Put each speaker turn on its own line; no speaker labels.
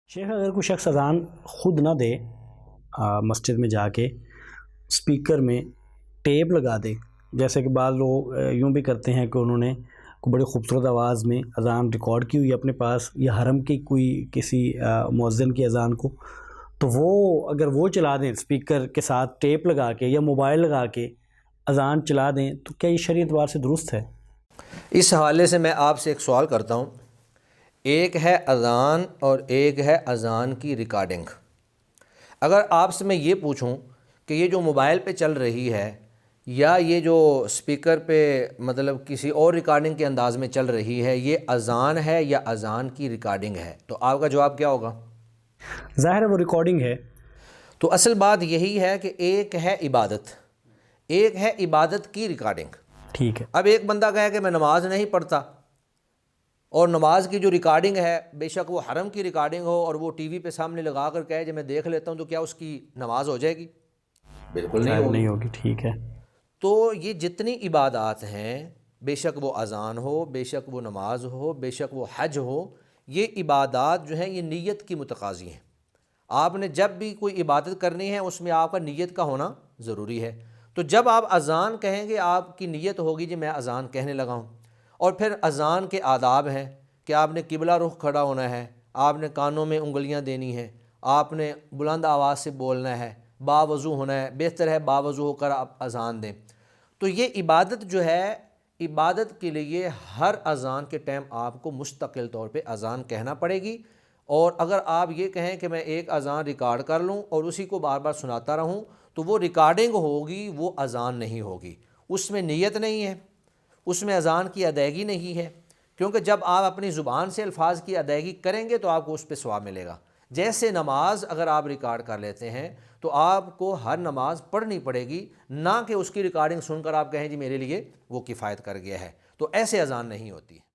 شیخ اگر کوئی شخص اذان خود نہ دے مسجد میں جا کے اسپیکر میں ٹیپ لگا دے، جیسے کہ بعض لوگ یوں بھی کرتے ہیں کہ انہوں نے کوئی بڑی خوبصورت آواز میں اذان ریکارڈ کی ہوئی اپنے پاس، یا حرم کی کوئی کسی مؤذن کی اذان کو، تو وہ اگر وہ چلا دیں اسپیکر کے ساتھ ٹیپ لگا کے یا موبائل لگا کے اذان چلا دیں، تو کیا یہ شرعی اعتبار سے درست ہے؟
اس حوالے سے میں آپ سے ایک سوال کرتا ہوں۔ ایک ہے اذان اور ایک ہے اذان کی ریکارڈنگ۔ اگر آپ سے میں یہ پوچھوں کہ یہ جو موبائل پہ چل رہی ہے یا یہ جو اسپیکر پہ مطلب کسی اور ریکارڈنگ کے انداز میں چل رہی ہے، یہ اذان ہے یا اذان کی ریکارڈنگ ہے، تو آپ کا جواب کیا ہوگا؟
ظاہر ہے وہ ریکارڈنگ ہے۔
تو اصل بات یہی ہے کہ ایک ہے عبادت، ایک ہے عبادت کی ریکارڈنگ۔
ٹھیک ہے،
اب ایک بندہ کہے کہ میں نماز نہیں پڑھتا، اور نماز کی جو ریکارڈنگ ہے بے شک وہ حرم کی ریکارڈنگ ہو اور وہ ٹی وی پہ سامنے لگا کر کہے جب میں دیکھ لیتا ہوں، تو کیا اس کی نماز ہو جائے گی؟ بالکل
نہیں ہوگی۔ ٹھیک ہے،
تو یہ جتنی عبادات ہیں، بے شک وہ اذان ہو، بے شک وہ نماز ہو، بے شک وہ حج ہو، یہ عبادات جو ہیں یہ نیت کی متقاضی ہیں۔ آپ نے جب بھی کوئی عبادت کرنی ہے اس میں آپ کا نیت کا ہونا ضروری ہے۔ تو جب آپ اذان کہیں گے آپ کی نیت ہوگی جی میں اذان کہنے لگا ہوں۔ اور پھر اذان کے آداب ہیں کہ آپ نے قبلہ رخ کھڑا ہونا ہے، آپ نے کانوں میں انگلیاں دینی ہیں، آپ نے بلند آواز سے بولنا ہے، باوضو ہونا ہے، بہتر ہے باوضو ہو کر آپ اذان دیں۔ تو یہ عبادت جو ہے، عبادت کے لیے ہر اذان کے ٹائم آپ کو مستقل طور پہ اذان کہنا پڑے گی۔ اور اگر آپ یہ کہیں کہ میں ایک اذان ریکارڈ کر لوں اور اسی کو بار بار سناتا رہوں، تو وہ ریکارڈنگ ہوگی، وہ اذان نہیں ہوگی، اس میں نیت نہیں ہے، اس میں اذان کی ادائیگی نہیں ہے۔ کیونکہ جب آپ اپنی زبان سے الفاظ کی ادائیگی کریں گے تو آپ کو اس پہ ثواب ملے گا۔ جیسے نماز اگر آپ ریکارڈ کر لیتے ہیں تو آپ کو ہر نماز پڑھنی پڑے گی، نہ کہ اس کی ریکارڈنگ سن کر آپ کہیں جی میرے لیے وہ کفایت کر گیا ہے۔ تو ایسے اذان نہیں ہوتی ہے۔